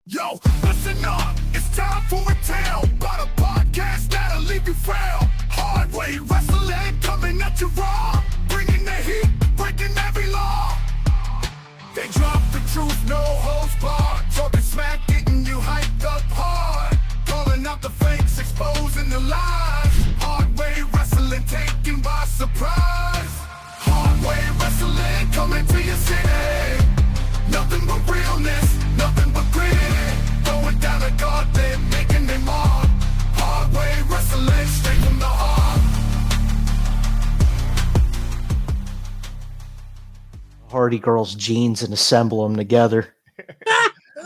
Yo, listen up, it's time for a tale about a podcast that'll leave you frail. Hard way wrestling coming at you raw, bringing the heat, breaking every law. They drop the truth, no holds barred, talking smack, getting you hyped up hard, calling out the fakes, exposing the lies. Hard way wrestling taken by surprise. Hard way wrestling coming to your city. Nothing but realness, nothing but grit. Going down a gauntlet, making them mark. Hard way wrestling straight from the heart. Hardy Girls jeans and assemble them together.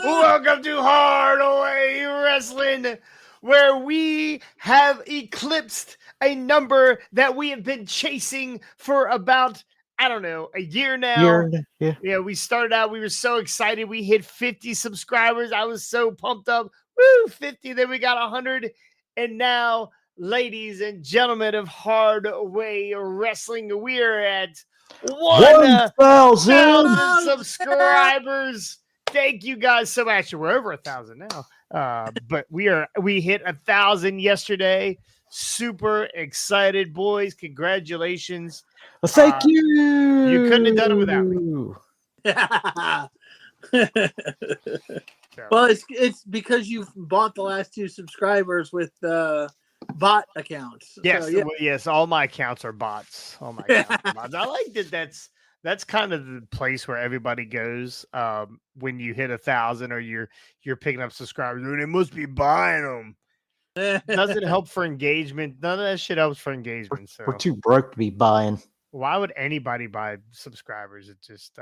Welcome to Hard Way Wrestling, where we have eclipsed a number that we have been chasing for about, I don't know, a year now. Yeah, we started out, we were so excited. We hit 50 subscribers. I was so pumped up. Woo, 50. Then we got 100. And now, ladies and gentlemen of Hard Way Wrestling, we're at 1,000 subscribers. Thank you guys so much. We're over 1,000 now. But we hit 1,000 yesterday. Super excited, boys. Congratulations. Well, thank you. You couldn't have done it without me. Well, it's because you've bought the last 2 subscribers with bot accounts. Yes, So, yeah. yes. All my accounts are bots. All my accounts are bots. I like that. That's kind of the place where everybody goes when you hit 1,000 or you're picking up subscribers. They must be buying them. Doesn't help for engagement. None of that shit helps for engagement. So We're too broke to be buying. why would anybody buy subscribers? It just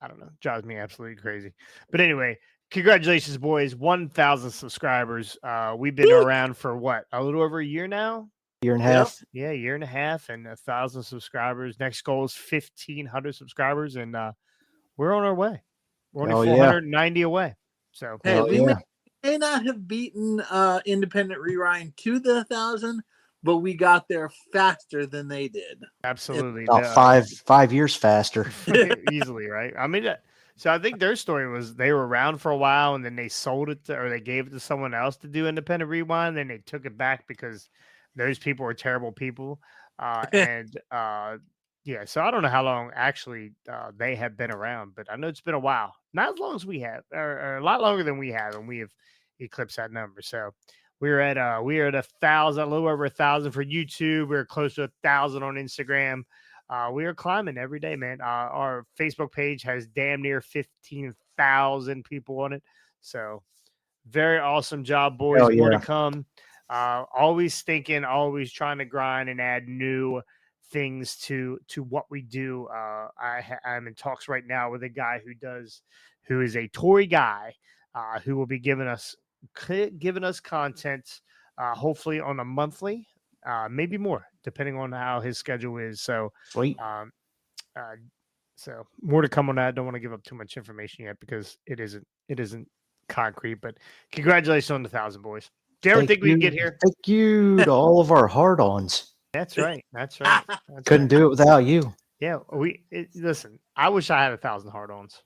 I don't know, drives me absolutely crazy. But anyway, congratulations, boys! 1,000 subscribers. We've been around for what, a little over a year now. Year and a half. Yeah, a year and a half, and 1,000 subscribers. Next goal is 1,500 subscribers, and we're on our way. We're only 490 away. So Hey, we may not have beaten Independent Rewind to the 1,000, but we got there faster than they did. absolutely, About 5 years faster. easily, right? I mean, so I think their story was they were around for a while, and then they sold it or they gave it to someone else to do Independent Rewind. Then they took it back because those people were terrible people, yeah. So I don't know how long actually they have been around, but I know it's been a while. Not as long as we have, or a lot longer than we have, and we have eclipsed that number. So we're at 1,000, a little over 1,000 for YouTube. We're close to 1,000 on Instagram. We are climbing every day, man. Our Facebook page has damn near 15,000 people on it. So very awesome job, boys. Hell yeah. More to come. Always thinking, always trying to grind and add new things to what we do. I'm in talks right now with a guy who is a toy guy, who will be giving us content, hopefully on a monthly, maybe more, depending on how his schedule is. So Sweet. So more to come on that. Don't want to give up too much information yet because it isn't concrete. But congratulations on the 1,000, boys. Do you ever think we'd get here? Thank you to all of our hard-ons. That's right. That's right. Couldn't do it without you. Yeah, listen. I wish I had 1,000 hard-ons.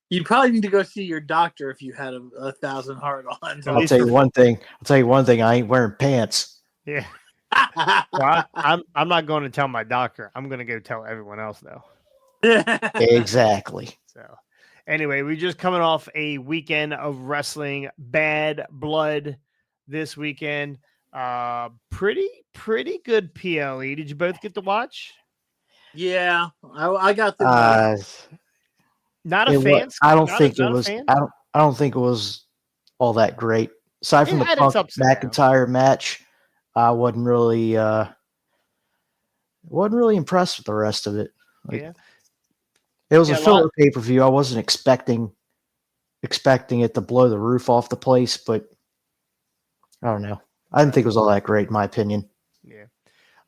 You probably need to go see your doctor if you had 1,000 hard-ons. I'll tell you one thing. I ain't wearing pants. Yeah. Well, I'm not going to tell my doctor. I'm going to go tell everyone else though. Exactly. So, anyway, we're just coming off a weekend of wrestling. Bad Blood this weekend. Pretty good PLE. Did you both get to watch? Yeah, I got the. Not a fan. I don't think it was all that great. Aside from the Punk McIntyre match, I wasn't really impressed with the rest of it. It was a filler pay-per-view. I wasn't expecting it to blow the roof off the place, but I don't know. I didn't think it was all that great, in my opinion. Yeah.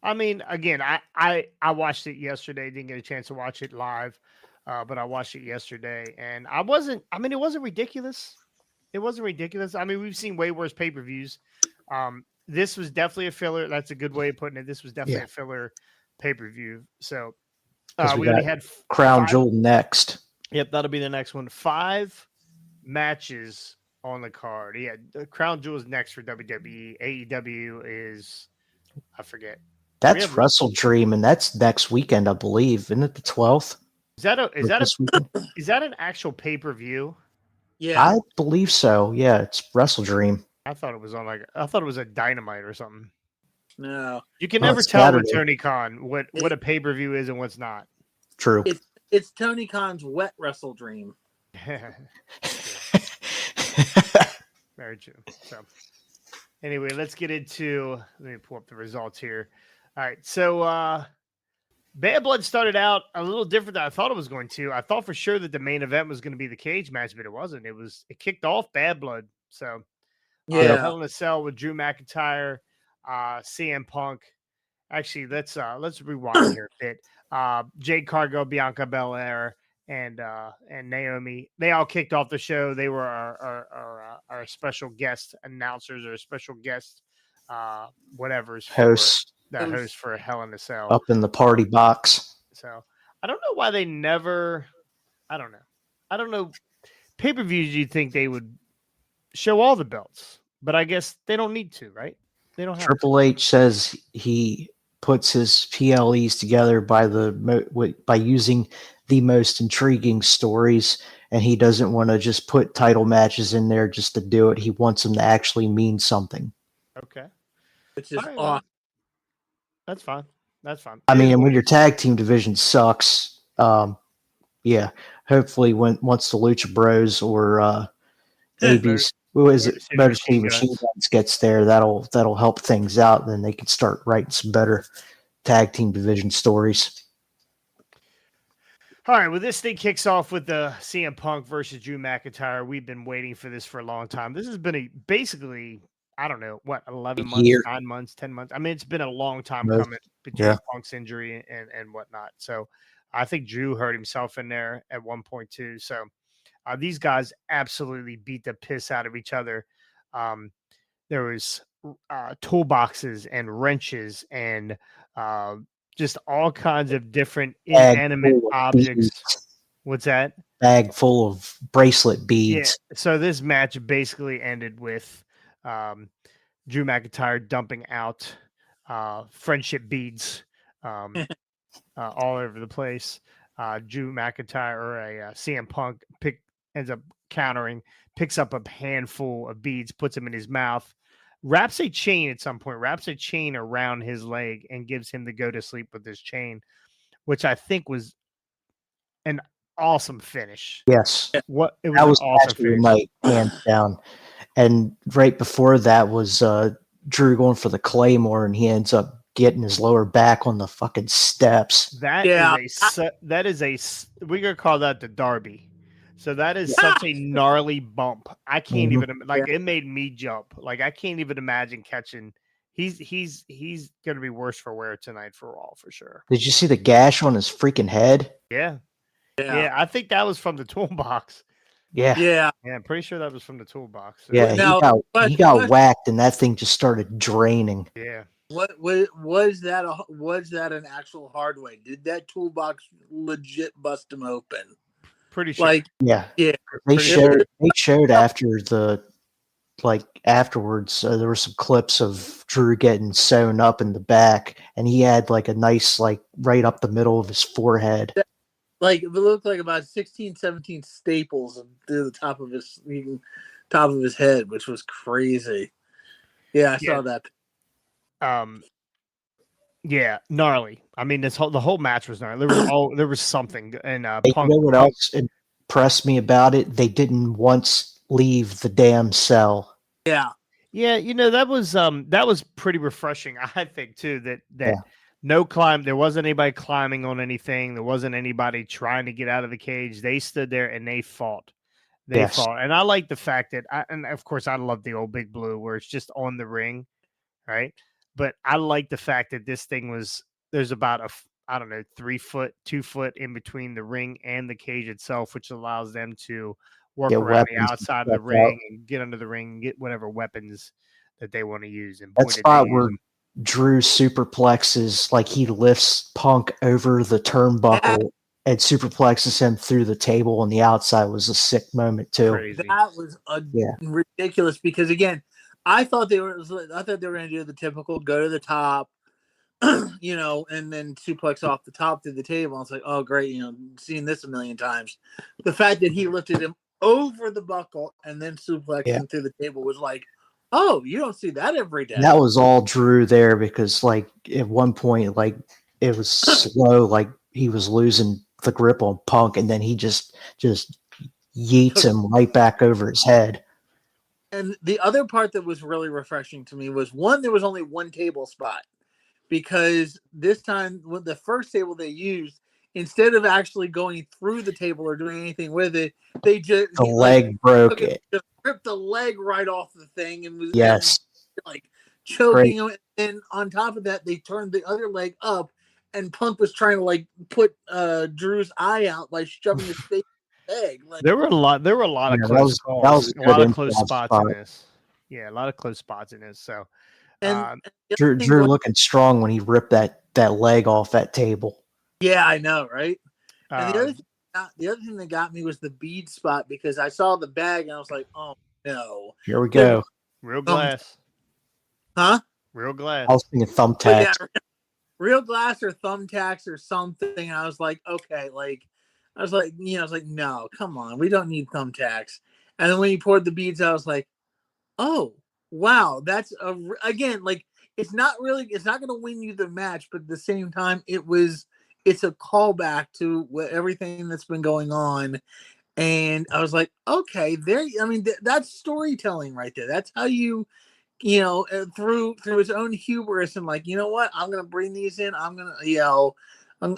I mean, again, I watched it yesterday. Didn't get a chance to watch it live, but I watched it yesterday, and it wasn't ridiculous. It wasn't ridiculous. I mean, we've seen way worse pay-per-views. This was definitely a filler. That's a good way of putting it. This was definitely a filler pay-per-view. So we only had Crown Jewel next. Yep, that'll be the next one. 5 matches on the card. Yeah, the Crown Jewel is next for WWE. AEW is, I forget. That's have- Wrestle Dream, and that's next weekend, I believe. Isn't it the 12th? Is that This weekend? an actual pay-per-view? Yeah. I believe so. Yeah, it's Wrestle Dream. I thought it was a Dynamite or something. No. You can Oh, never it's tell with Saturday. Tony Khan what a pay-per-view is and what's not. True. It's Tony Khan's wet wrestle dream. Very true. So, anyway, let's get into. Let me pull up the results here. All right, so Bad Blood started out a little different than I thought it was going to. I thought for sure that the main event was going to be the cage match, but it wasn't. It kicked off Bad Blood. So, Hell in a Cell with Drew McIntyre, CM Punk. Actually, let's rewind here a bit. Jade Cargill, Bianca Belair, and Naomi. They all kicked off the show. They were our special guest announcers or special guest whatever's Host host for Hell in a Cell. up in the party box. So I don't know why they never. I don't know. Pay-per-views, you'd think they would show all the belts, but I guess they don't need to, right? They don't have to. Triple H says he puts his PLEs together by using the most intriguing stories, and he doesn't want to just put title matches in there just to do it. He wants them to actually mean something. Okay. Which is All right, awesome. That's fine. That's fine. I mean, and when your tag team division sucks, yeah, hopefully once the Lucha Bros or AB's who is it, Motor City Machine Guns gets there, that'll help things out. Then they can start writing some better tag team division stories. All right, well, this thing kicks off with the CM Punk versus Drew McIntyre. We've been waiting for this for a long time. This has been basically, I don't know, 11 months, year. 9 months, 10 months. I mean, it's been a long time Most- coming between yeah. Punk's injury and whatnot. So I think Drew hurt himself in there at one point too. So these guys absolutely beat the piss out of each other. There was toolboxes and wrenches and just all kinds of different inanimate objects. Beads. What's that? Bag full of bracelet beads. Yeah. So this match basically ended with Drew McIntyre dumping out friendship beads all over the place. Drew McIntyre or a CM Punk ends up countering, picks up a handful of beads, puts them in his mouth, wraps a chain around his leg and gives him to go to sleep with this chain, which I think was an awesome finish. Yes. That was That was an awesome actually the finish. night, hands down. And right before that was Drew going for the Claymore, and he ends up getting his lower back on the fucking steps. That is we're gonna call that the Derby. So that is such a gnarly bump. I can't even it made me jump. Like I can't even imagine catching. He's gonna be worse for wear tonight for Raw for sure. Did you see the gash on his freaking head? Yeah. I think that was from the toolbox. Yeah. Yeah. Yeah, I'm pretty sure that was from the toolbox. So, Yeah, Now, he got whacked, and that thing just started draining. yeah. What was that? Was that an actual hard way? Did that toolbox legit bust him open? Pretty sure. Like, Yeah. Yeah. They Pretty showed after afterwards, there were some clips of Drew getting sewn up in the back, and he had like a nice, right up the middle of his forehead. like it looked like about 16, 17 staples through the top of his head, which was crazy. Yeah, I saw that. Yeah, gnarly. I mean, the whole match was gnarly. There was something, and You Punk. know what else impressed me about it? They didn't once leave the damn cell. Yeah. Yeah, that was pretty refreshing. I think too that no climb. There wasn't anybody climbing on anything. There wasn't anybody trying to get out of the cage. They stood there and they fought. They fought, and I like the fact that, and of course, I love the old Big Blue where it's just on the ring, right? But I like the fact that this thing there's about 3 foot, 2 foot in between the ring and the cage itself, which allows them to work Get around the weapons outside of the and ring and get under the ring and get whatever weapons that they want to use. And That pointed spot knees where Drew superplexes, he lifts Punk over the turnbuckle and superplexes him through the table on the outside was a sick moment too. Crazy. That was ridiculous because again, I thought they were going to do the typical go to the top, you know, and then suplex off the top through the table. It's like, oh great, you know, seen this a million times. The fact that he lifted him over the buckle and then suplexed him through the table was like, oh, you don't see that every day. That was all Drew there because, like, at one point, like, it was slow, like he was losing the grip on Punk, and then he just yeets him right back over his head. And the other part that was really refreshing to me was one, there was only one table spot because this time with the first table they used, instead of actually going through the table or doing anything with it, they just broke it. Just ripped the leg right off the thing and was like choking him. And on top of that, they turned the other leg up, and Punk was trying to like put Drew's eye out by shoving his face in the leg. Like, there were a lot of close calls, a lot of close spots in this. Yeah, a lot of close spots in this. So, and Drew looking strong when he ripped that leg off that table. Yeah, I know, right? And the other thing that got me was the bead spot because I saw the bag and I was like, oh no. Here we go. Real glass. Huh? Real glass. I was thinking thumbtacks. Yeah, real glass or thumbtacks or something. And I was like, okay, like I was like, no, come on, we don't need thumbtacks. And then when he poured the beads, I was like, oh wow, that's again, like it's not going to win you the match, but at the same time, it's a callback to everything that's been going on. And I was like, okay, that's storytelling right there. That's how you know, through his own hubris and like, you know what, I'm going to bring these in. I'm going to,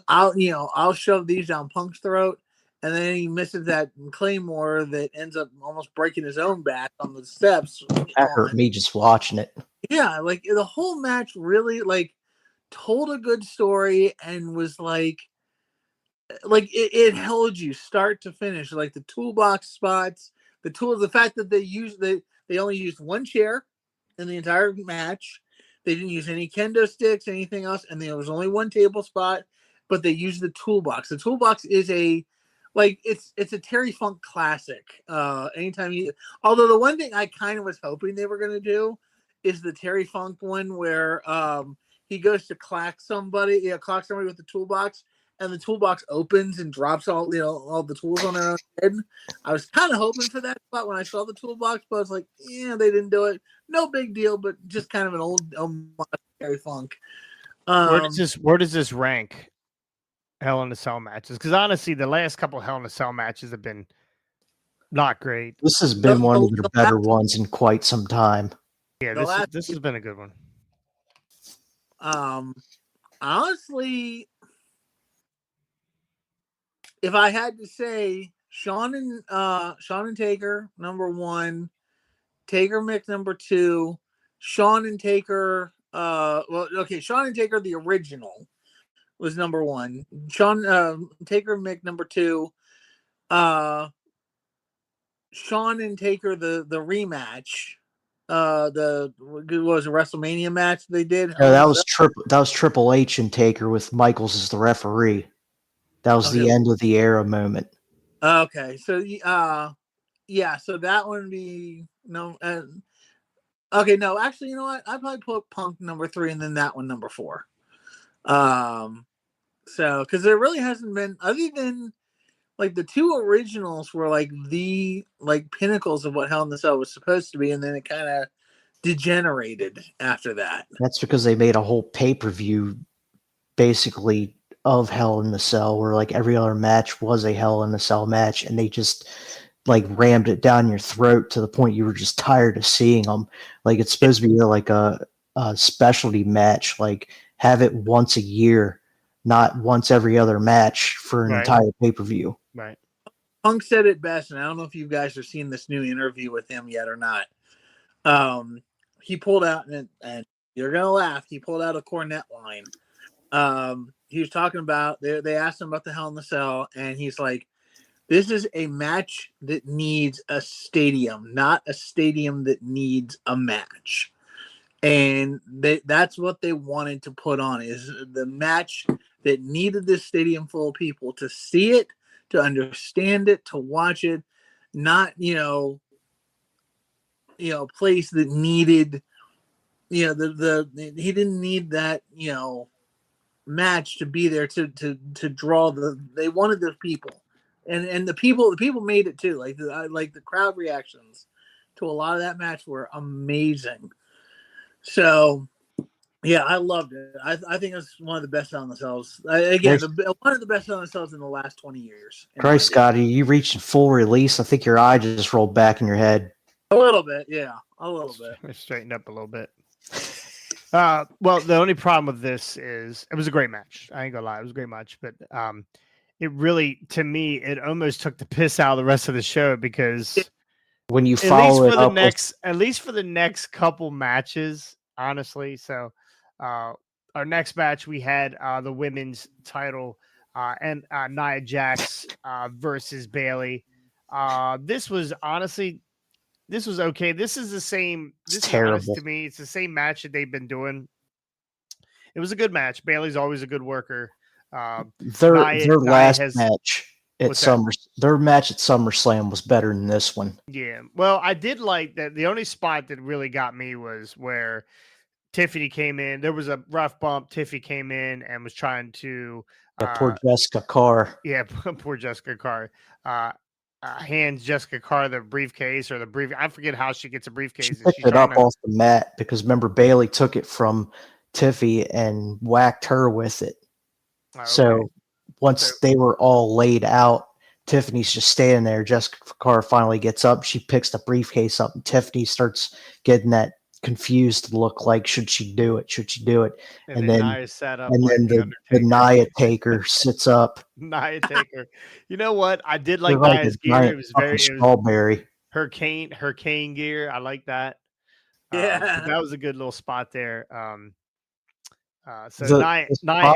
I'll shove these down Punk's throat. And then he misses that Claymore that ends up almost breaking his own back on the steps. That hurt me just watching it. Yeah. Like the whole match really like told a good story and was like it held you start to finish. Like the toolbox spots, the fact that they only used one chair in the entire match. They didn't use any kendo sticks, anything else, and there was only one table spot, but they used the toolbox. The toolbox is it's a Terry Funk classic. Although the one thing I kind of was hoping they were going to do is the Terry Funk one where he goes to clock somebody with the toolbox, and the toolbox opens and drops all the tools on their own head. I was kind of hoping for that spot when I saw the toolbox, but I was like, yeah, they didn't do it. No big deal, but just kind of an old Terry Funk. Where does this rank Hell in a Cell matches? Because honestly, the last couple of Hell in a Cell matches have been not great. This has been one of the better ones in quite some time. Yeah, this has been a good one. Honestly, if I had to say, Shawn and Taker number 1, Taker Mick number 2, Shawn and Taker. Shawn and Taker the original was number 1. Taker Mick number 2. Shawn and Taker the rematch. Was a WrestleMania match they did. No, that was Triple H and Taker with Michaels as the referee. That was the end of the era moment. Okay, so so that one would be no. Okay, no, actually, you know what? I'd probably put Punk number 3 and then that one number 4. So because there really hasn't been, other than like the 2 originals were like the pinnacles of what Hell in the Cell was supposed to be, and then it kind of degenerated after that. That's because they made a whole pay-per-view basically of Hell in the Cell, where like every other match was a Hell in the Cell match, and they just like rammed it down your throat to the point you were just tired of seeing them. Like it's supposed to be like a specialty match, like have it once a year, not once every other match for an entire pay-per-view. Right. Punk said it best, and I don't know if you guys have seen this new interview with him yet or not. He pulled out, and you're gonna laugh, he pulled out a Cornette line. He was talking about, they asked him about the Hell in the Cell, and he's like, this is a match that needs a stadium, not a stadium that needs a match. And that's what they wanted to put on, is the match that needed this stadium full of people to see it, to understand it, to watch it, not, a place that needed, he didn't need that, match to be there to draw they wanted the people, and the people made it too. Like the crowd reactions to a lot of that match were amazing. So yeah, I loved it. I think it's one of the best on themselves. Again, one of the best on themselves in the last 20 years. Christ, Scotty, you reached full release. I think your eye just rolled back in your head. A little bit, yeah, a little bit. Straightened up a little bit. Well, the only problem with this is it was a great match. I ain't gonna lie, it was a great match, but it really, to me, it almost took the piss out of the rest of the show because when you follow it up, at least for the next couple matches, honestly. So, our next match we had the women's title and Nia Jax versus Bayley. This was honestly. This was okay. This is the same. This is terrible to me. It's the same match that they've been doing. It was a good match. Bayley's always a good worker. Their last match at their match at SummerSlam was better than this one. Yeah. Well, I did like that. The only spot that really got me was where Tiffany came in. There was a rough bump. Tiffany came in and was trying to. Poor Jessica Carr. Yeah, poor Jessica Carr. Hands Jessica Carr the briefcase or the brief. I forget how she gets a briefcase. She picked it up off the mat because remember Bayley took it from Tiffy and whacked her with it. Okay. So once they were all laid out, Tiffany's just standing there. Jessica Carr finally gets up. She picks the briefcase up, and Tiffany starts getting that confused look like, should she do it? Should she do it? And then Nia sat up, and then the Nia Taker sits up. Nia Taker. You know what? I did like Nia's gear. It was very strawberry. Her cane gear. I like that. Yeah, that was a good little spot there. So Nia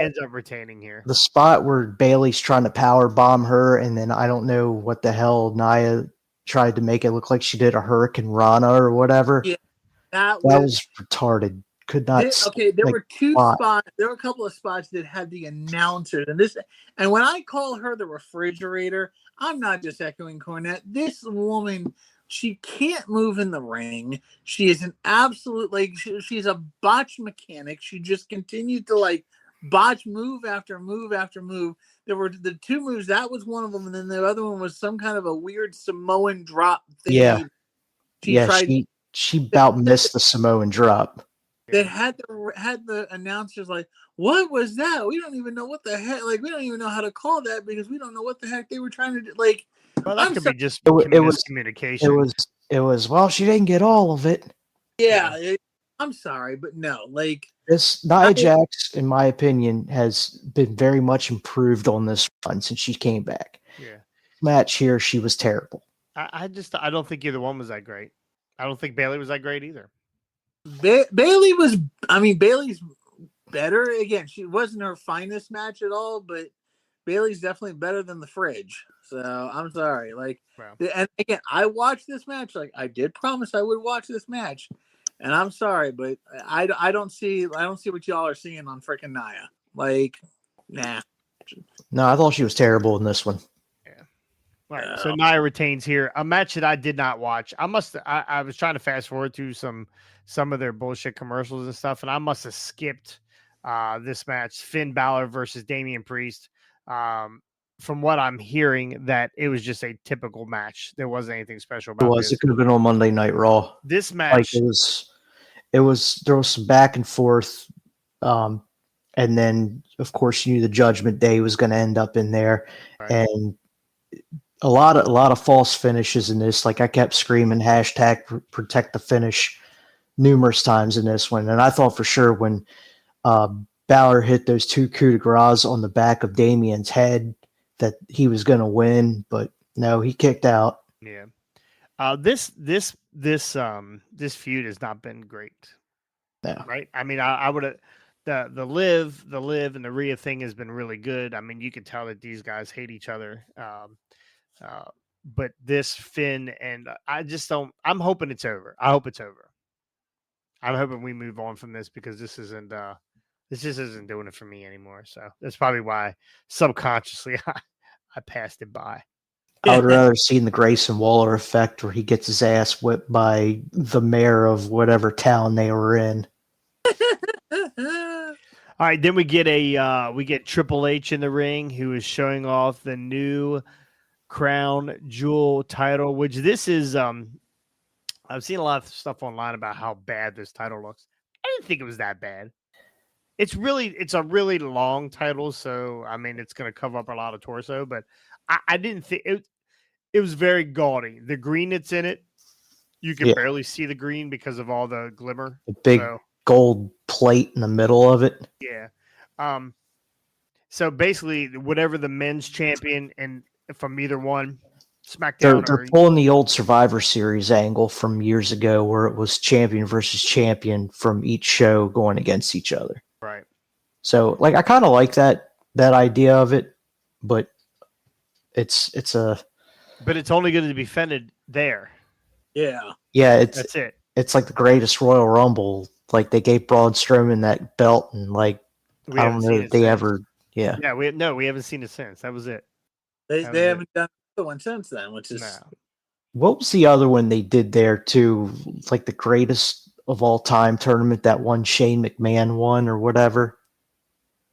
ends up retaining here. The spot where Bayley's trying to power bomb her, and then I don't know what the hell Nia tried to make it look like she did a Hurricane Rana or whatever. Yeah. That was retarded. Could not. There were two spots. There were a couple of spots that had the announcers, and when I call her the refrigerator, I'm not just echoing Cornette. This woman, she can't move in the ring. She is an absolute she's a botch mechanic. She just continued to botch move after move after move. There were the two moves. That was one of them, and then the other one was some kind of a weird Samoan drop thing. Yeah. She about missed the Samoan drop. They had the announcers like, what was that? We don't even know what the heck. We don't even know how to call that because we don't know what the heck they were trying to do. Well, that could be just communication. It was. Well, she didn't get all of it. Yeah, I'm sorry, but no. This Nia Jax, in my opinion, has been very much improved on this run since she came back. Yeah, match here, she was terrible. I don't think either one was that great. I don't think Bayley was that great either. Bayley's better. Again, she wasn't her finest match at all, but Bayley's definitely better than the Fridge. So I'm sorry. And again, I watched this match. I did promise I would watch this match, and I'm sorry, but I don't see what y'all are seeing on freaking Nia. Nah. No, I thought she was terrible in this one. All right, so Nia retains here. A match that I did not watch. I was trying to fast forward through some of their bullshit commercials and stuff, and I must have skipped this match. Finn Balor versus Damian Priest. From what I'm hearing, that it was just a typical match. There wasn't anything special about it. It could have been on Monday Night Raw. This match, it was. There was some back and forth, and then of course you knew the Judgment Day was going to end up in there, right. And a lot of false finishes in this. I kept screaming #protect the finish numerous times in this one. And I thought for sure when Balor hit those two coup de grace on the back of Damian's head that he was going to win, but no, he kicked out. Yeah. This feud has not been great. Yeah. Right. I mean, I would have, the Liv and the Rhea thing has been really good. I mean, you can tell that these guys hate each other. But this Finn and I'm hoping it's over. I hope it's over. I'm hoping we move on from this because this isn't This just isn't doing it for me anymore. So that's probably why subconsciously I passed it by. I would rather see the Grayson Waller effect where he gets his ass whipped by the mayor of whatever town they were in. All right, then we get Triple H in the ring, who is showing off the new Crown Jewel title, which this is I've seen a lot of stuff online about how bad this title looks. I didn't think it was that bad. It's a really long title, so I mean it's going to cover up a lot of torso, but I didn't think it was very gaudy. The green that's in it, you can barely see the green because of all the glimmer. The big gold plate in the middle of it. Yeah. So basically, whatever the men's champion and from either one, SmackDown. They're pulling the old Survivor Series angle from years ago, where it was champion versus champion from each show going against each other. Right. So, like, I kind of like that idea of it, but it's only going to be defended there. Yeah. Yeah, that's it. It's like the greatest Royal Rumble. Like, they gave Braun Strowman that belt, and like I don't know that they ever. Yeah. Yeah, we haven't seen it since. That was it. They haven't done the one since then, which is What was the other one they did there too? Like the greatest of all time tournament that one Shane McMahon won or whatever.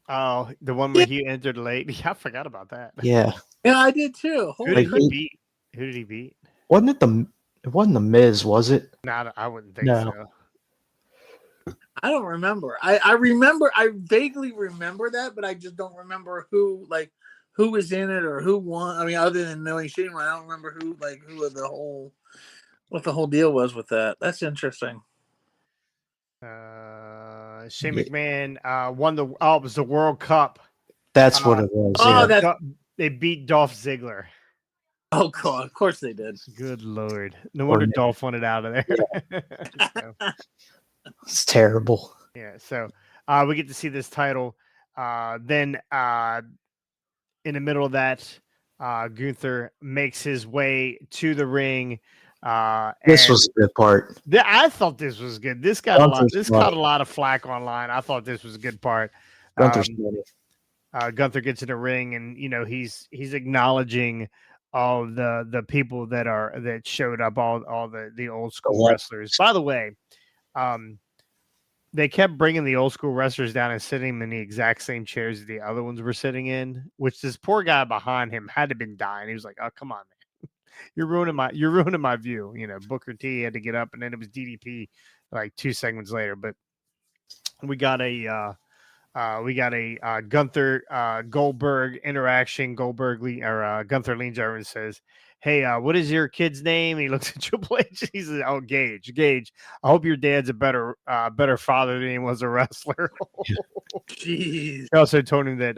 Oh, the one where he entered late. Yeah, I forgot about that. Yeah. Yeah, I did too. Who did he beat? Who did he beat? It wasn't the Miz, was it? No, I wouldn't think so. I don't remember. I vaguely remember that, but I just don't remember who was in it or who won. I mean, other than knowing Shane, I don't remember what the whole deal was with that. That's interesting. Shane McMahon won it was the World Cup. That's what it was. They beat Dolph Ziggler. Oh God, of course they did. Good Lord. No wonder Dolph wanted out of there. It's terrible. Yeah, so we get to see this title. Then in the middle of that, Gunther makes his way to the ring. This was a good part. I thought this was good. This got a lot of flack online. I thought this was a good part. Gunther gets in the ring, and he's acknowledging all the people that showed up, all the old school wrestlers. By the way, they kept bringing the old school wrestlers down and sitting them in the exact same chairs the other ones were sitting in, which this poor guy behind him had to have been dying. He was like, "Oh, come on, man. You're ruining my view." Booker T had to get up, and then it was DDP like 2 segments later. But we got a Gunther Goldberg interaction. Gunther leans over and says, "Hey, what is your kid's name?" He looks at Triple H. He says, "Oh, Gage. I hope your dad's a better father than he was a wrestler." Jeez. He also told him that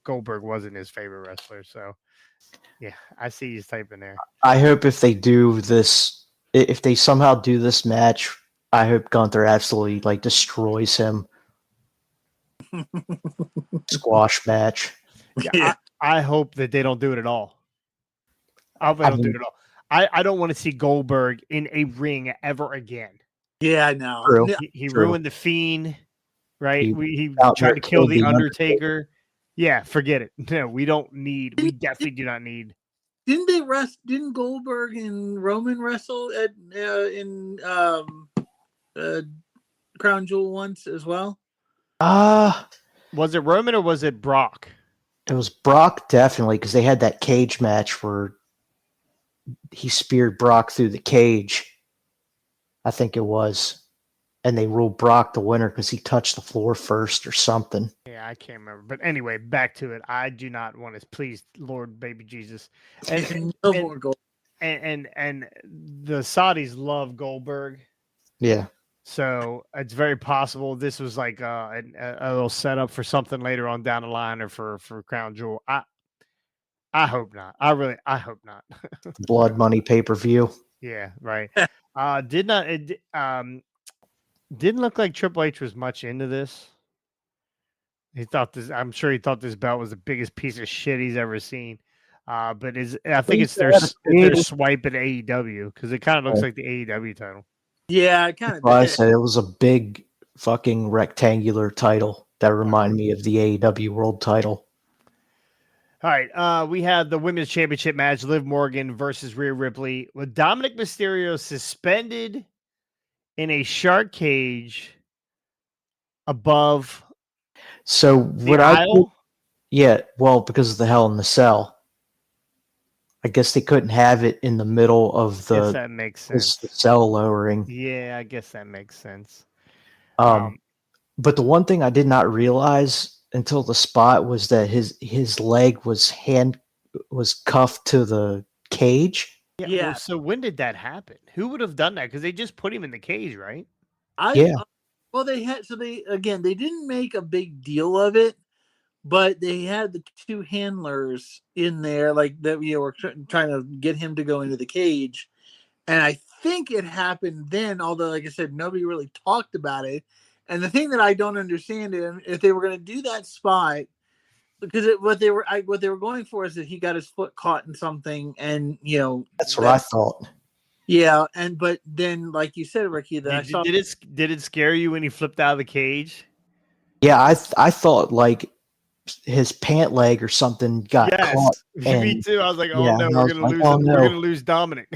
Goldberg wasn't his favorite wrestler. So, yeah, I see he's typing there. I hope if they somehow do this match, I hope Gunther absolutely destroys him. Squash match. Yeah. I hope that they don't do it at all. I hope they don't do it at all. I don't want to see Goldberg in a ring ever again. Yeah, I know. True. He ruined the Fiend, right? He tried to killed kill the Undertaker. Yeah, forget it. No, we definitely do not need. Didn't Goldberg and Roman wrestle in Crown Jewel once as well? Was it Roman or was it Brock? It was Brock, definitely, because they had that cage match where he speared Brock through the cage. I think it was. And they ruled Brock the winner because he touched the floor first or something. Yeah, I can't remember. But anyway, back to it. I do not want to, please, Lord, baby Jesus. And the Saudis love Goldberg. Yeah. So it's very possible this was like a little setup for something later on down the line or for Crown Jewel. I hope not. I hope not. Blood Money pay-per-view. Yeah, right. Didn't look like Triple H was much into this. I'm sure he thought this belt was the biggest piece of shit he's ever seen. But I think it's their swipe at AEW because it kind of looks like the AEW title. Yeah, it kind of. I said it was a big fucking rectangular title that reminded me of the AEW World title. All right, we have the women's championship match: Liv Morgan versus Rhea Ripley, with Dominic Mysterio suspended in a shark cage above So the what aisle. yeah, well, because of the Hell in the Cell, I guess they couldn't have it in the middle of Guess the that makes sense. cell lowering. Yeah, I guess that makes sense. But the one thing I did not realize until the spot was that his leg was cuffed to the cage. Yeah. Yeah. Well, so when did that happen? Who would have done that? Because they just put him in the cage, right? Yeah. Well, they didn't make a big deal of it, but they had the two handlers in there, like that were trying to get him to go into the cage, and I think it happened then. Although, like I said, nobody really talked about it. And the thing that I don't understand is if they were going to do that spot, because what they were going for is that he got his foot caught in something, and That's what I thought. Yeah, but then, like you said, Ricky, that Did it scare you when he flipped out of the cage? Yeah, I thought like his pant leg or something got caught. Me too. I was like, oh no, we're gonna lose. Oh, no. We're gonna lose Dominic.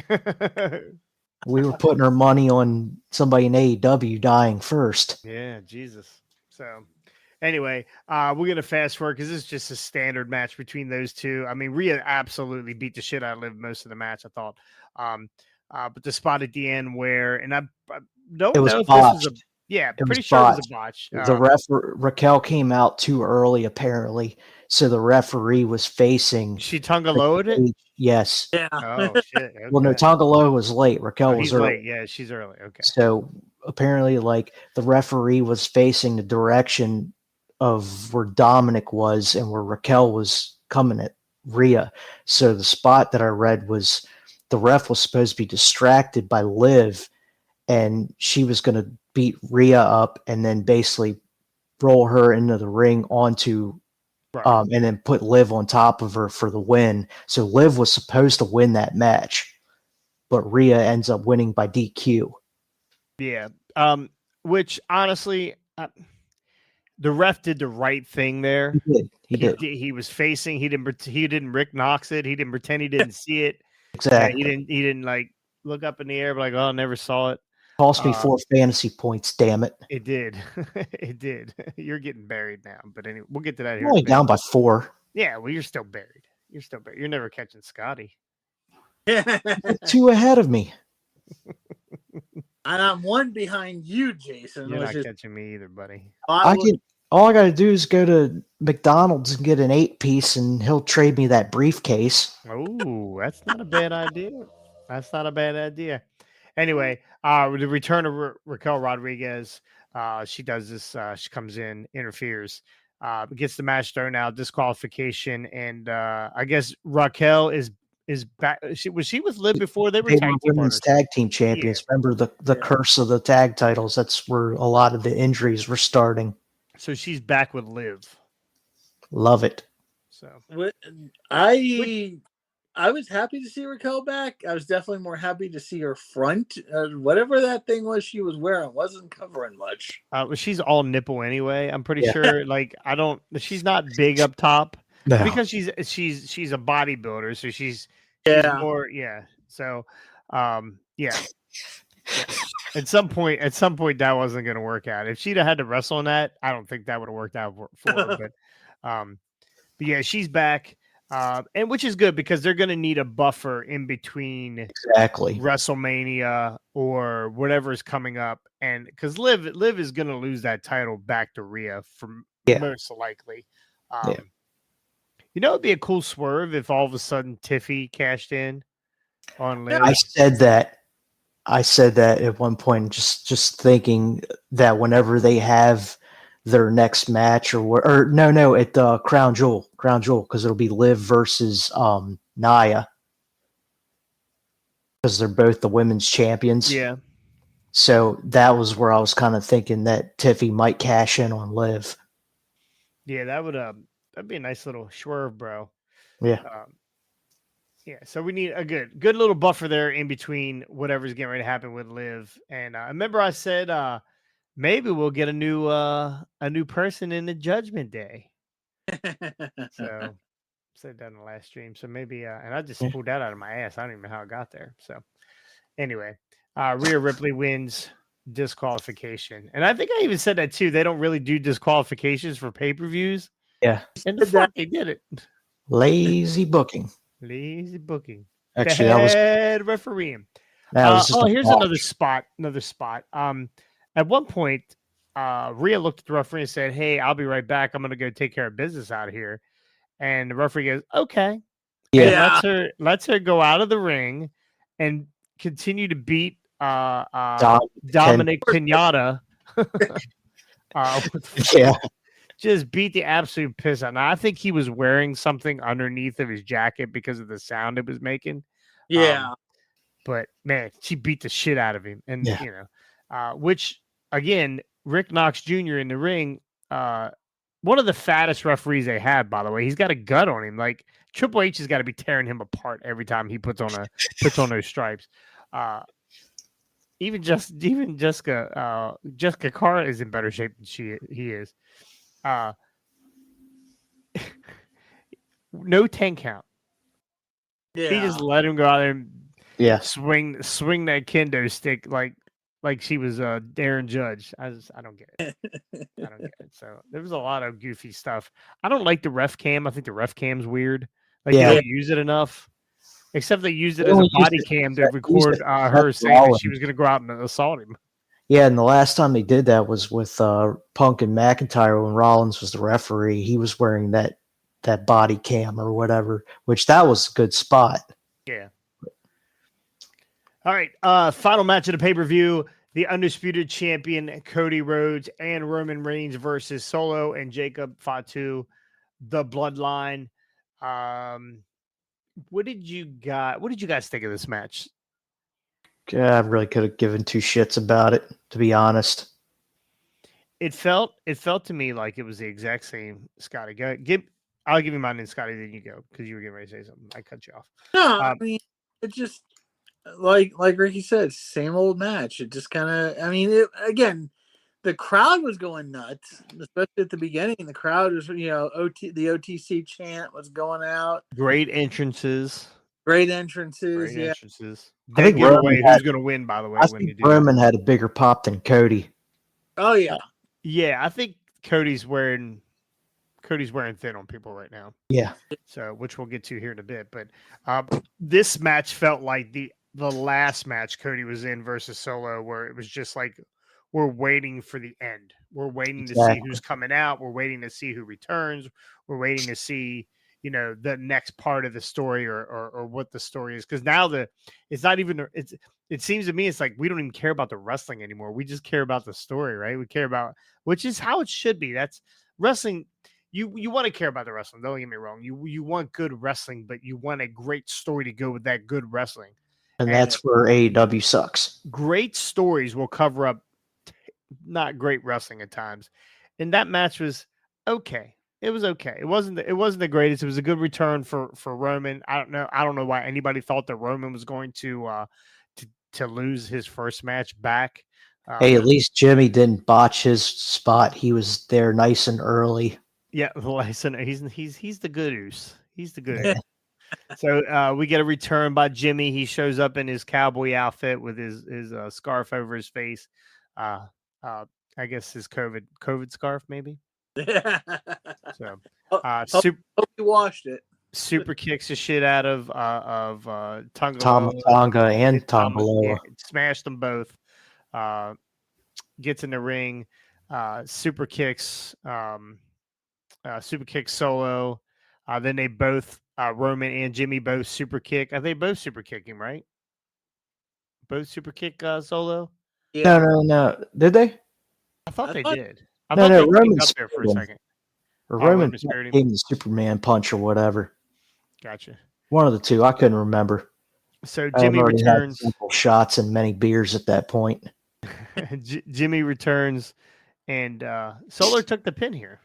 We were putting our money on somebody in AEW dying first. Yeah, Jesus. So anyway, we're gonna fast forward because this is just a standard match between those two. I mean, Rhea absolutely beat the shit out of Liv most of the match, I thought. But the spot at the end where, and I don't know if botched. this was pretty sure it was a botch. The Raquel came out too early, apparently, so the referee was facing. She Tonga lowered it. Yes. Yeah. Oh shit. Okay. Well, no, Tonga Loa was late. Raquel was early. Late. Yeah, she's early. Okay. So apparently, like the referee was facing the direction of where Dominic was and where Raquel was coming at Rhea. So the spot that I read was the ref was supposed to be distracted by Liv, and she was going to beat Rhea up and then basically roll her into the ring onto, and then put Liv on top of her for the win. So Liv was supposed to win that match, but Rhea ends up winning by DQ. Yeah. Which honestly, the ref did the right thing there. He did. He was facing. He didn't Rick Knox it. He didn't pretend he didn't see it. Exactly. He didn't like look up in the air, but like, oh, I never saw it. Cost me 4 fantasy points. Damn it! It did. It did. You're getting buried now. But anyway, we'll get to that here. I'm only down by 4. Yeah. Well, you're still buried. You're never catching Scotty. 2 ahead of me. And I'm 1 behind you, Jason. You're not catching me either, buddy. All I got to do is go to McDonald's and get an 8-piece, and he'll trade me that briefcase. Oh, that's not a bad idea. That's not a bad idea. Anyway, the return of Raquel Rodriguez. She does this. She comes in, interferes, gets the match thrown out, disqualification, and I guess Raquel is back. Was she with Liv before they were tag team champions? Yeah. Remember the curse of the tag titles? That's where a lot of the injuries were starting. So she's back with Liv. Love it. So I was happy to see Raquel back. I was definitely more happy to see her front. Whatever that thing was she was wearing wasn't covering much. Well, she's all nipple anyway. I'm pretty sure. Like she's not big up top because she's a bodybuilder, so she's more So At some point, that wasn't going to work out. If she'd have had to wrestle in that, I don't think that would have worked out for her. But yeah, she's back. And which is good because they're going to need a buffer in between WrestleMania or whatever is coming up. And because Liv is going to lose that title back to Rhea most likely. It'd be a cool swerve if all of a sudden Tiffy cashed in on Liv. I said that at one point, just thinking that whenever they have their next match at Crown Jewel, because it'll be Liv versus Nia, because they're both the women's champions. Yeah. So that was where I was kind of thinking that Tiffy might cash in on Liv. Yeah, that'd be a nice little swerve, bro. Yeah. So we need a good little buffer there in between whatever's getting ready to happen with Liv. And remember I said maybe we'll get a new person in the Judgment Day. So said that in the last stream. So maybe and I just pulled that out of my ass. I don't even know how it got there. So anyway, Rhea Ripley wins disqualification. And I think I even said that too. They don't really do disqualifications for pay-per-views. Yeah. And the fuck they did it. Lazy booking. Lazy booking. Actually, that was referee. just Here's another spot. At one point, Rhea looked at the referee and said, "Hey, I'll be right back. I'm gonna go take care of business out of here." And the referee goes, "Okay." Yeah. And lets her go out of the ring and continue to beat Dominic Pinata. Yeah. Just beat the absolute piss out. Now, I think he was wearing something underneath of his jacket because of the sound it was making. Yeah. But man, she beat the shit out of him. And which again, Rick Knox Jr. in the ring, one of the fattest referees they have, by the way. He's got a gut on him. Like Triple H has got to be tearing him apart every time he puts on those stripes. Even Jessica Carr is in better shape than he is. No 10 count. Yeah. He just let him go out there and swing that kendo stick like she was Darren Judge. I don't get it. I don't get it. So there was a lot of goofy stuff. I don't like the ref cam. I think the ref cam's weird. Like they don't use it enough. Except they used it as a body cam to record her saying that she was going to go out and assault him. Yeah, and the last time they did that was with Punk and McIntyre when Rollins was the referee. He was wearing that body cam or whatever, which that was a good spot. Yeah. All right, final match of the pay-per-view. The undisputed champion Cody Rhodes and Roman Reigns versus Solo and Jacob Fatu, the Bloodline. What did you guys think of this match? I really could have given two shits about it, to be honest. It felt to me like it was the exact same. Scotty, I'll give you mine and Scotty, then you go because you were getting ready to say something. I cut you off. No, I mean it just like Ricky said, same old match. It just kind of. I mean, again, the crowd was going nuts, especially at the beginning. The crowd was, the OTC chant was going out. Great entrances. Great entrances. I think giveaway who's going to win, by the way. I think Roman had a bigger pop than Cody. Oh yeah. Yeah, I think Cody's wearing thin on people right now. Yeah. So, which we'll get to here in a bit, but this match felt like the last match Cody was in versus Solo, where it was just like we're waiting for the end. We're waiting to see who's coming out. We're waiting to see who returns. We're waiting to see, the next part of the story or what the story is. Because now it's not even, it seems to me, it's like we don't even care about the wrestling anymore. We just care about the story, right? We care about, which is how it should be. That's wrestling. You want to care about the wrestling. Don't get me wrong. You want good wrestling, but you want a great story to go with that good wrestling. And that's where AEW sucks. Great stories will cover up not great wrestling at times. And that match was okay. It was okay. It wasn't the greatest. It was a good return for Roman. I don't know why anybody thought that Roman was going to lose his first match back. Hey, at least Jimmy didn't botch his spot. He was there nice and early. Yeah, listen, he's the good oos. He's the good. So we get a return by Jimmy. He shows up in his cowboy outfit with his scarf over his face. I guess his COVID scarf, maybe. So hope he washed it. Super kicks the shit out of Tonga and Tongaloa. Smashed them both. Gets in the ring. Super kicks Solo. Then they both Roman and Jimmy both super kick. They both super kick him, right? Both super kick Solo. Yeah. No. Did they? I thought they did. No. Roman up there for a second. Or Roman gave him the Superman punch or whatever. Gotcha. One of the two. I couldn't remember. So Jimmy returns. Shots and many beers at that point. Jimmy returns, and Solo took the pin here.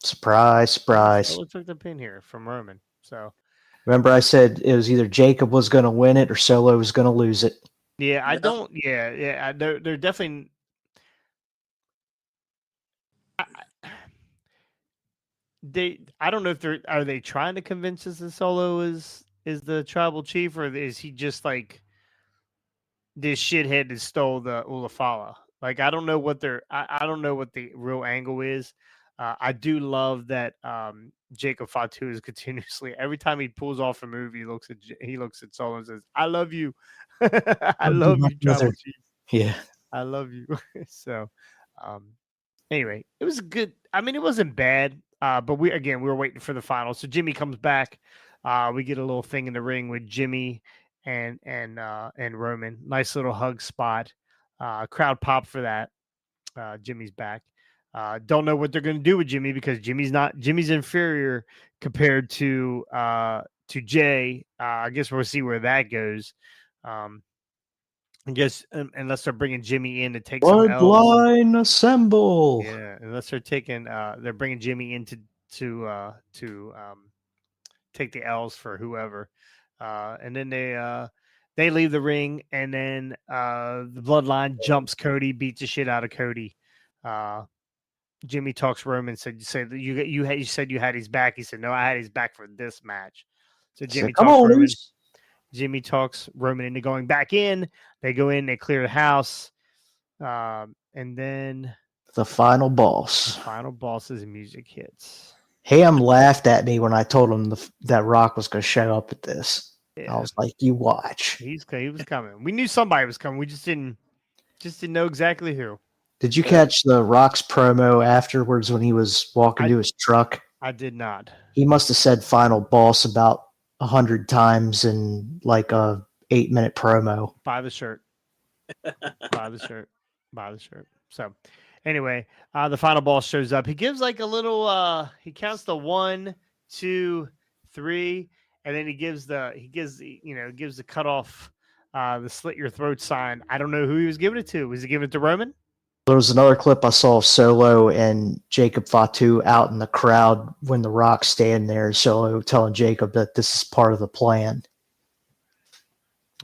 Surprise. Solo took the pin here from Roman. So remember, I said it was either Jacob was going to win it or Solo was going to lose it. Yeah, I don't. Yeah. They're definitely. I don't know if are they trying to convince us that Solo is the tribal chief, or is he just like this shithead that stole the Ulafala? Like, I don't know what I don't know what the real angle is. I do love that Jacob Fatu is continuously, every time he pulls off a move, he looks at Solo and says, "I love you, I love you, tribal chief. Yeah, I love you." So, anyway, it was good. I mean, it wasn't bad. But we were waiting for the final. So Jimmy comes back. We get a little thing in the ring with Jimmy and Roman. Nice little hug spot. Crowd pop for that. Jimmy's back. Don't know what they're going to do with Jimmy, because Jimmy's inferior compared to Jay. I guess we'll see where that goes. I guess unless they're bringing Jimmy in to take some L's. Bloodline assemble. Yeah, unless they're bringing Jimmy in to take the L's for whoever, and then they leave the ring, and then the Bloodline jumps Cody, beats the shit out of Cody. Jimmy talks Roman, said you said you had his back. He said, "No, I had his back for this match." So Jimmy talks Roman. Jimmy talks Roman into going back in. They go in, they clear the house, and then the final boss. The final boss's music hits. Ham laughed at me when I told him that Rock was going to show up at this. Yeah. I was like, "You watch." He was coming. We knew somebody was coming. We just didn't know exactly who. Did you catch the Rock's promo afterwards when he was walking to his truck? I did not. He must have said "final boss" about 100 times in like a 8-minute promo. Buy the shirt. Buy the shirt. Buy the shirt. So anyway, the final boss shows up. He gives like a little he counts the 1, 2, 3, and then he gives the cut off the slit your throat sign. I don't know who he was giving it to. Was he giving it to Roman? There was another clip I saw of Solo and Jacob Fatu out in the crowd when the Rock's standing there. Solo telling Jacob that this is part of the plan.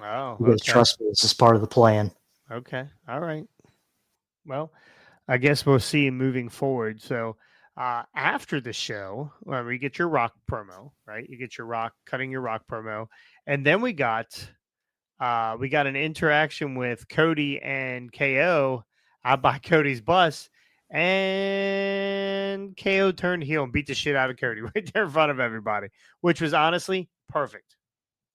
Oh, okay. Trust me, this is part of the plan. Okay, all right. Well, I guess we'll see moving forward. So after the show, we get your Rock promo, right? You get your Rock cutting your Rock promo, and then we got an interaction with Cody and KO. Out by Cody's bus, and KO turned heel and beat the shit out of Cody right there in front of everybody, which was honestly perfect.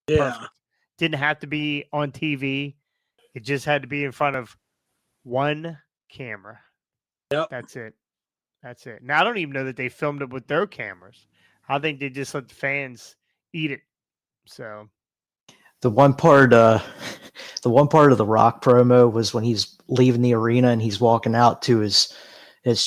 Yeah. Perfect. Didn't have to be on TV. It just had to be in front of one camera. Yep. That's it. Now, I don't even know that they filmed it with their cameras. I think they just let the fans eat it. So the one part of the Rock promo was when he's leaving the arena and he's walking out to his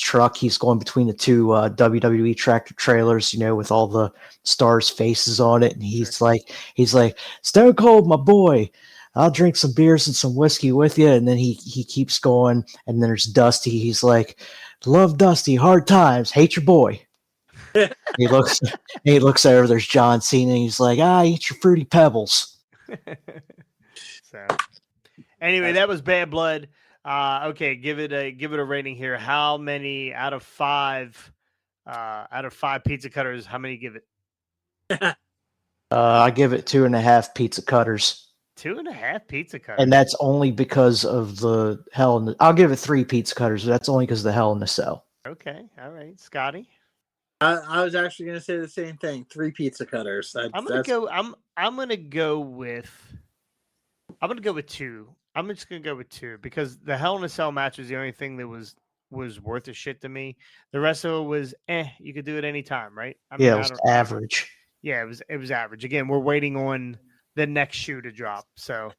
truck. He's going between the two WWE tractor trailers, with all the stars' faces on it, and he's like, "Stone Cold, my boy, I'll drink some beers and some whiskey with you." And then he keeps going, and then there's Dusty. He's like, "Love Dusty, hard times, hate your boy." he looks over. There's John Cena. And he's like, "Eat your fruity pebbles." So anyway, that was Bad Blood. Okay, give it a rating here. How many out of 5 pizza cutters? How many give it? I give it 2.5 pizza cutters. 2.5 pizza cutters, and that's only because of the Hell in the. I'll give it 3 pizza cutters, but that's only because of the Hell in the Cell. Okay, all right, Scotty. I was actually going to say the same thing. 3 pizza cutters. I'm gonna go. I'm gonna go with 2. I'm just gonna go with 2 because the Hell in a Cell match was the only thing that was worth a shit to me. The rest of it was you could do it anytime, right? I mean, it was average. Yeah, it was average. Again, we're waiting on the next shoe to drop. So,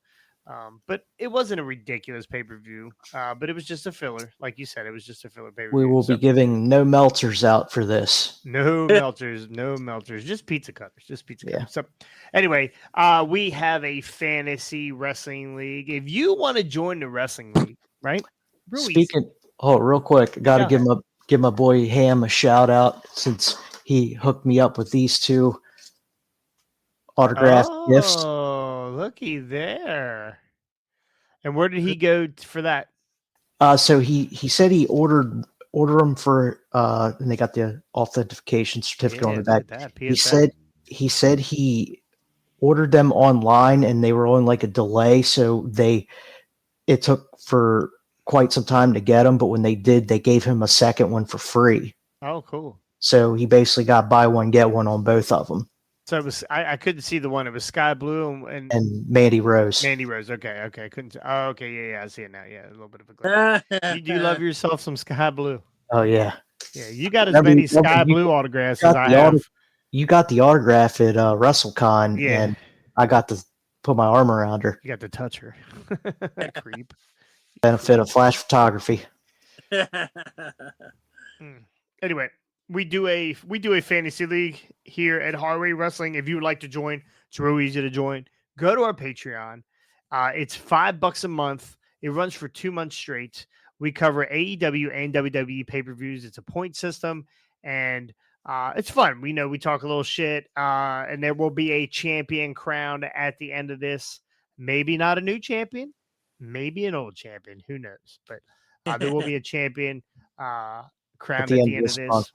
but it wasn't a ridiculous pay-per-view. But it was just a filler, like you said. It was just a filler pay-per-view. We will be giving no melters out for this. No melters, just pizza cutters. Yeah. So, anyway, we have a fantasy wrestling league. If you want to join the wrestling league, right? Real quick, got to give my boy Ham a shout out since he hooked me up with these 2 autographed gifts. Oh, looky there! And where did he go for that? So he said he ordered order them for and they got the authentication certificate on the look back. at that. He said he ordered them online and they were on like a delay, so it took for quite some time to get them, but when they did, they gave him a second one for free. Oh, cool. So he basically got buy one get one on both of them. So it was I couldn't see the one. It was Sky Blue and Mandy Rose. Mandy Rose. Okay. I couldn't see. Oh, okay. Yeah, I see it now. Yeah, a little bit of a glare. You do love yourself some Sky Blue. Oh yeah. Yeah, you got as many Sky Blue autographs as I have. You got the autograph at WrestleCon, and I got to put my arm around her. You got to touch her. Creep. Benefit of flash photography. Anyway, we do a fantasy league here at Hardway Wrestling. If you would like to join, it's real easy to join. Go to our Patreon. It's $5 a month. It runs for 2 months straight. We cover AEW and WWE pay-per-views. It's a point system, and it's fun. We talk a little shit, and there will be a champion crowned at the end of this. Maybe not a new champion, maybe an old champion. Who knows? But there will be a champion crowned at the end of this.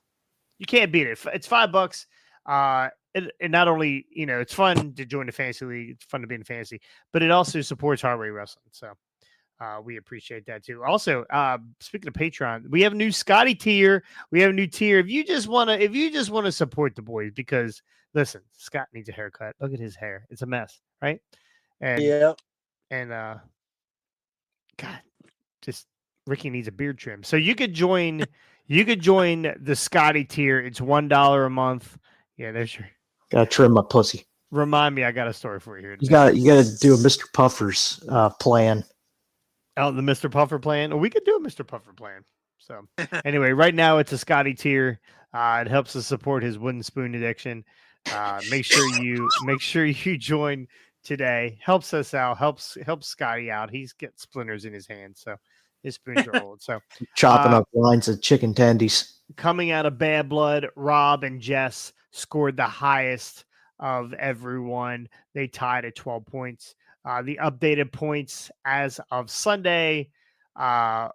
You can't beat it. It's $5. And not only, it's fun to join the fantasy league. It's fun to be in fantasy, but it also supports Hardway Wrestling. So we appreciate that too. Also, speaking of Patreon, we have a new Scotty tier. We have a new tier. If you just want to support the boys, because listen, Scott needs a haircut. Look at his hair. It's a mess, right? And God, just Ricky needs a beard trim. So you could join the Scotty tier. It's $1 a month. Yeah, there's your. Gotta trim my pussy. Remind me, I got a story for you here. You gotta do a Mr. Puffer's plan. Oh, the Mr. Puffer plan. We could do a Mr. Puffer plan. So anyway, right now it's a Scotty tier. It helps us support his wooden spoon addiction. Make sure you join today. Helps us out. Helps Scotty out. He's got splinters in his hands, so his spoons are old. So chopping up lines of chicken tendies. Coming out of Bad Blood, Rob and Jess scored the highest of everyone. They tied at 12 points. The updated points as of Sunday, I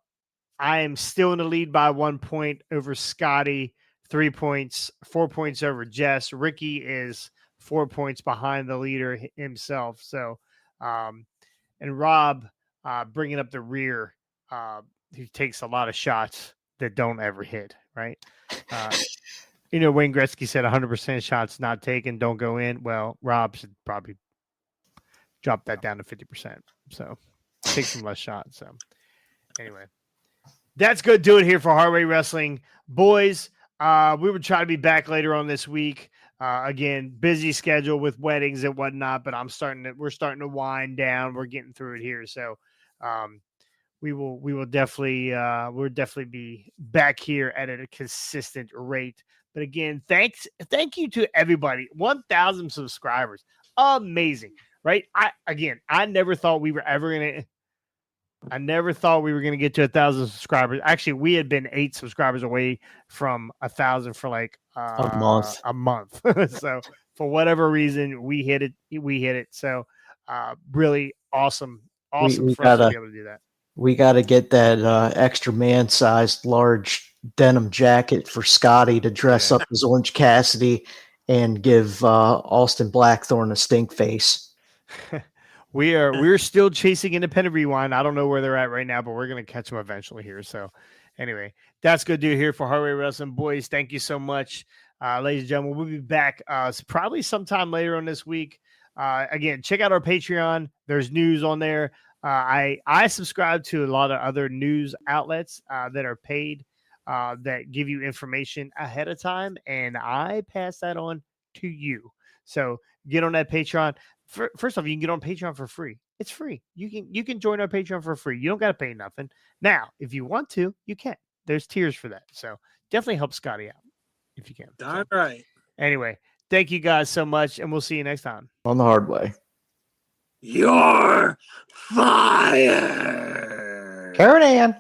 am still in the lead by 1 point over Scotty, 3 points, 4 points over Jess. Ricky is 4 points behind the leader himself. So, and Rob bringing up the rear, he takes a lot of shots that don't ever hit, right? Wayne Gretzky said 100% shots not taken don't go in. Well, Rob should probably drop that down to 50%. So take some less shots. So anyway, that's good. Do it here for Hardway Wrestling. Boys, we would try to be back later on this week. Again, busy schedule with weddings and whatnot, but we're starting to wind down. We're getting through it here. So we will definitely be back here at a consistent rate. But again, thank you to everybody. 1,000 subscribers. Amazing. Right. I never thought we were going to get to 1,000 subscribers. Actually, we had been 8 subscribers away from 1,000 for like a month. So for whatever reason, we hit it. So really awesome for us to be able to do that. We got to get that extra man-sized large denim jacket for Scotty to dress up as Orange Cassidy and give Austin Blackthorne a stink face. We're still chasing Independent Rewind. I don't know where they're at right now, but we're going to catch them eventually here. So anyway, that's good to do here for Hardway Wrestling. Boys, thank you so much. Ladies and gentlemen, we'll be back probably sometime later on this week. Again, check out our Patreon. There's news on there. I subscribe to a lot of other news outlets that are paid that give you information ahead of time, and I pass that on to you. So get on that Patreon. First off, you can get on Patreon for free. It's free. You can join our Patreon for free. You don't got to pay nothing. Now, if you want to, you can. There's tiers for that. So definitely help Scotty out if you can. All right. Anyway, thank you guys so much, and we'll see you next time. On the hard way. You're fired. Karen Ann.